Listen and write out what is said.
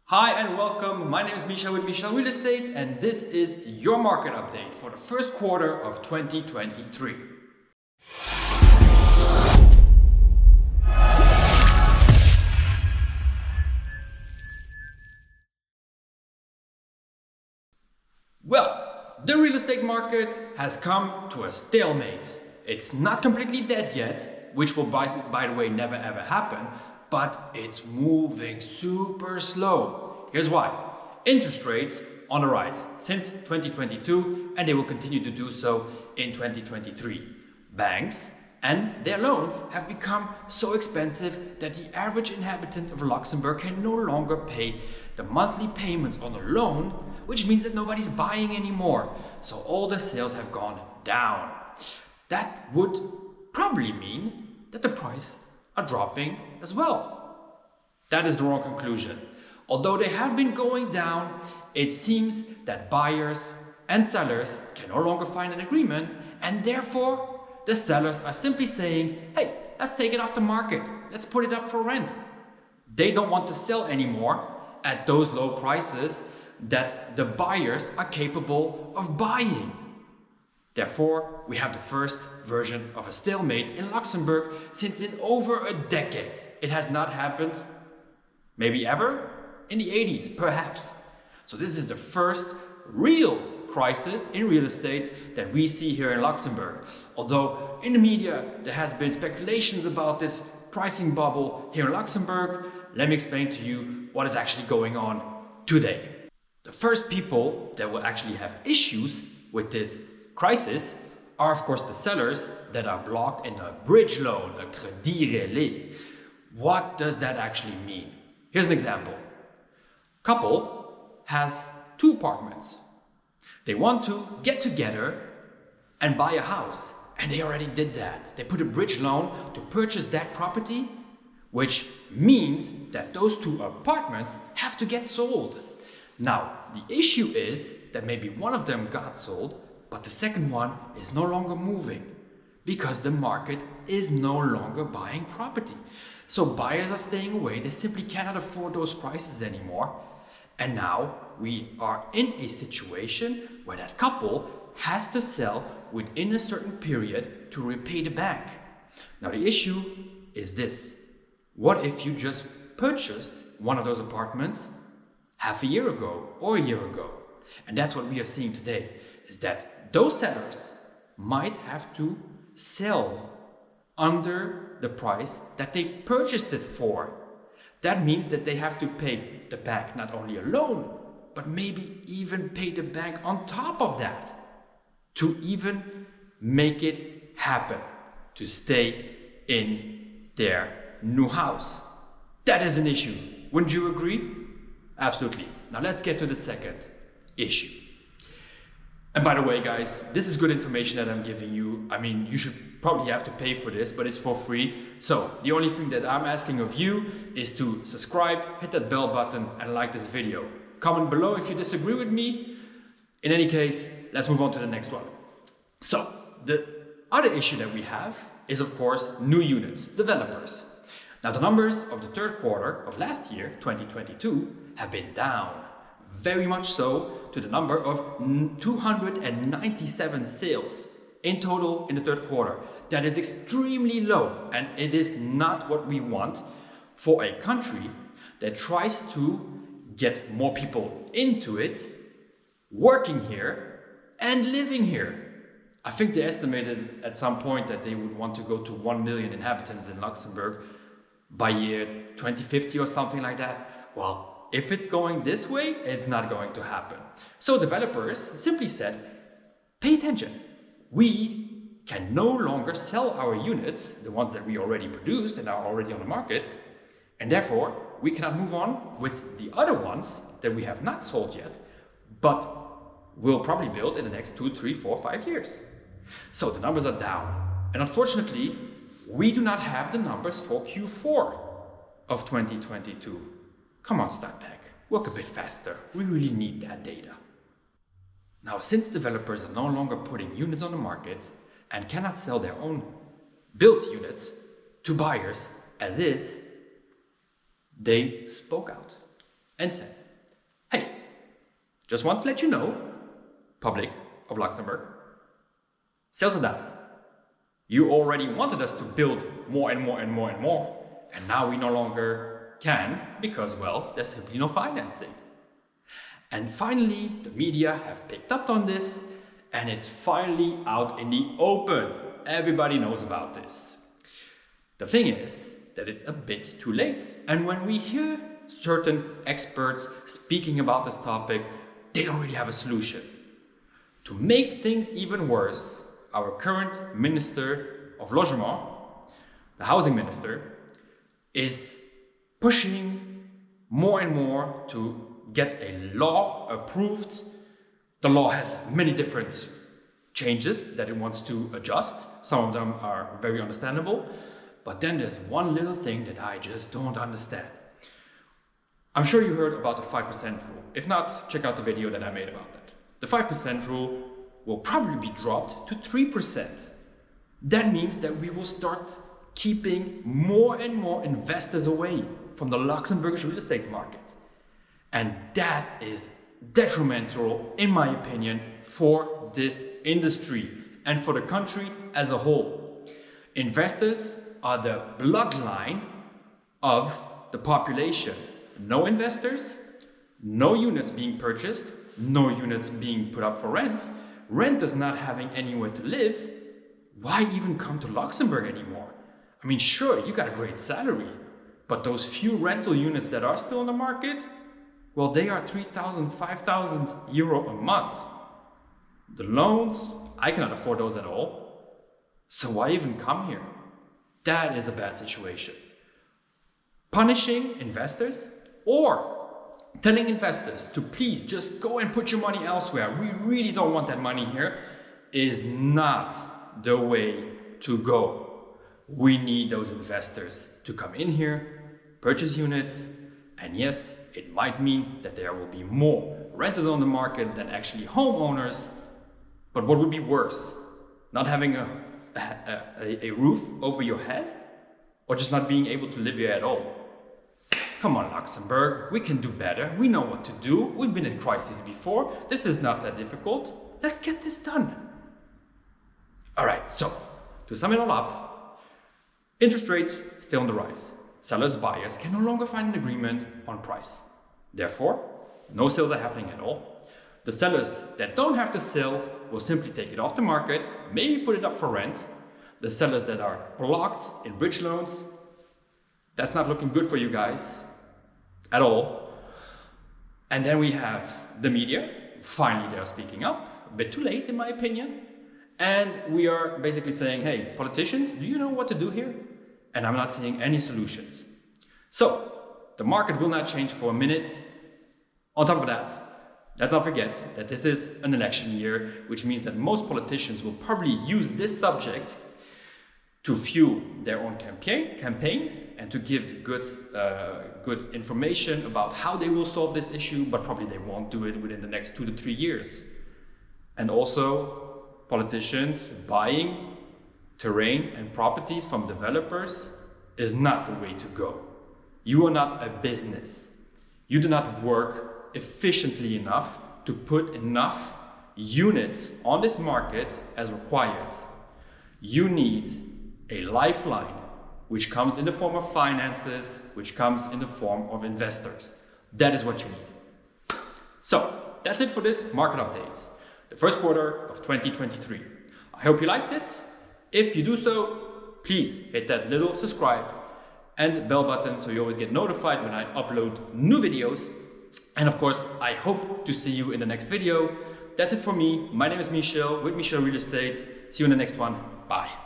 Hi and welcome, my name is Michel with Michel Real Estate and this is your market update for the first quarter of 2023. Well, the real estate market has come to a stalemate. It's not completely dead yet, which will by the way never ever happen, but it's moving super slow. Here's why. Interest rates on the rise since 2022 and they will continue to do so in 2023. Banks and their loans have become so expensive that the average inhabitant of Luxembourg can no longer pay the monthly payments on a loan, which means that nobody's buying anymore. So all the sales have gone down. That would probably mean that the prices are dropping as well. That is the wrong conclusion. Although they have been going down, it seems that buyers and sellers can no longer find an agreement, and therefore the sellers are simply saying, hey, let's take it off the market, let's put it up for rent. They don't want to sell anymore at those low prices that the buyers are capable of buying. Therefore, we have the first version of a stalemate in Luxembourg since in over a decade. It has not happened, maybe ever, in the 80s, perhaps. So this is the first real crisis in real estate that we see here in Luxembourg. Although in the media there has been speculations about this pricing bubble here in Luxembourg, let me explain to you what is actually going on today. The first people that will actually have issues with this crisis are of course the sellers that are blocked in a bridge loan, a crédit relais. What does that actually mean? Here's an example. Couple has two apartments. They want to get together and buy a house, and they already did that. They put a bridge loan to purchase that property, which means that those two apartments have to get sold. Now, the issue is that maybe one of them got sold, but the second one is no longer moving because the market is no longer buying property. So buyers are staying away, they simply cannot afford those prices anymore. And now we are in a situation where that couple has to sell within a certain period to repay the bank. Now the issue is this. What if you just purchased one of those apartments half a year ago or a year ago? And that's what we are seeing today, is that those sellers might have to sell under the price that they purchased it for. That means that they have to pay the bank not only a loan, but maybe even pay the bank on top of that to even make it happen, to stay in their new house. That is an issue. Wouldn't you agree? Absolutely. Now let's get to the second issue. And by the way, guys, this is good information that I'm giving you. I mean, you should probably have to pay for this, but it's for free. So the only thing that I'm asking of you is to subscribe, hit that bell button and like this video. Comment below if you disagree with me. In any case, let's move on to the next one. So the other issue that we have is of course new units, developers. Now the numbers of the third quarter of last year, 2022, have been down. Very much so, to the number of 297 sales in total in the third quarter. That is extremely low, and it is not what we want for a country that tries to get more people into it, working here and living here. I think they estimated at some point that they would want to go to 1 million inhabitants in Luxembourg by year 2050 or something like that. Well, if it's going this way, it's not going to happen. So developers simply said, pay attention. We can no longer sell our units, the ones that we already produced and are already on the market, and therefore we cannot move on with the other ones that we have not sold yet, but will probably build in the next 2, 3, 4, 5 years. So the numbers are down. And unfortunately, we do not have the numbers for Q4 of 2022. Come on, STATEC, work a bit faster. We really need that data. Now, since developers are no longer putting units on the market and cannot sell their own built units to buyers as is, they spoke out. and said, hey, just want to let you know, public of Luxembourg, sales are down. You already wanted us to build more and more and more and more, and now we no longer can because, well, there's simply no financing. And finally, the media have picked up on this, and it's finally out in the open. Everybody knows about this. The thing is that it's a bit too late, and when we hear certain experts speaking about this topic, they don't really have a solution. To make things even worse, our current Minister of Logement, the housing minister, is pushing more and more to get a law approved. The law has many different changes that it wants to adjust. Some of them are very understandable, but then there's one little thing that I just don't understand. I'm sure you heard about the 5% rule. If not, check out the video that I made about that. The 5% rule will probably be dropped to 3%. That means that we will start keeping more and more investors away from the Luxembourgish real estate market. And that is detrimental, in my opinion, for this industry and for the country as a whole. Investors are the bloodline of the population. No investors, no units being purchased, no units being put up for rent, renters not having anywhere to live. Why even come to Luxembourg anymore? I mean, sure, you got a great salary, but those few rental units that are still on the market, well, they are 3,000, 5,000 euro a month. The loans, I cannot afford those at all. So why even come here? That is a bad situation. Punishing investors or telling investors to please just go and put your money elsewhere, we really don't want that money here, is not the way to go. We need those investors to come in here, purchase units, and yes, it might mean that there will be more renters on the market than actually homeowners, but what would be worse? Not having a roof over your head, or just not being able to live here at all? Come on, Luxembourg, we can do better. We know what to do. We've been in crises before. This is not that difficult. Let's get this done. All right, so to sum it all up, interest rates still on the rise. Sellers, buyers can no longer find an agreement on price. Therefore, no sales are happening at all. The sellers that don't have to sell will simply take it off the market, maybe put it up for rent. The sellers that are blocked in bridge loans, that's not looking good for you guys at all. And then we have the media. Finally, they're speaking up, a bit too late in my opinion. And we are basically saying, hey, politicians, do you know what to do here? And I'm not seeing any solutions. So the market will not change for a minute. On top of that, let's not forget that this is an election year, which means that most politicians will probably use this subject to fuel their own campaign and to give good information about how they will solve this issue, but probably they won't do it within the next 2 to 3 years. And also, politicians buying terrain and properties from developers is not the way to go. You are not a business. You do not work efficiently enough to put enough units on this market as required. You need a lifeline, which comes in the form of finances, which comes in the form of investors. That is what you need. So that's it for this market update, the first quarter of 2023. I hope you liked it. If you do so, please hit that little subscribe and bell button so you always get notified when I upload new videos. And of course, I hope to see you in the next video. That's it for me. My name is Michel with Michel Real Estate. See you in the next one. Bye.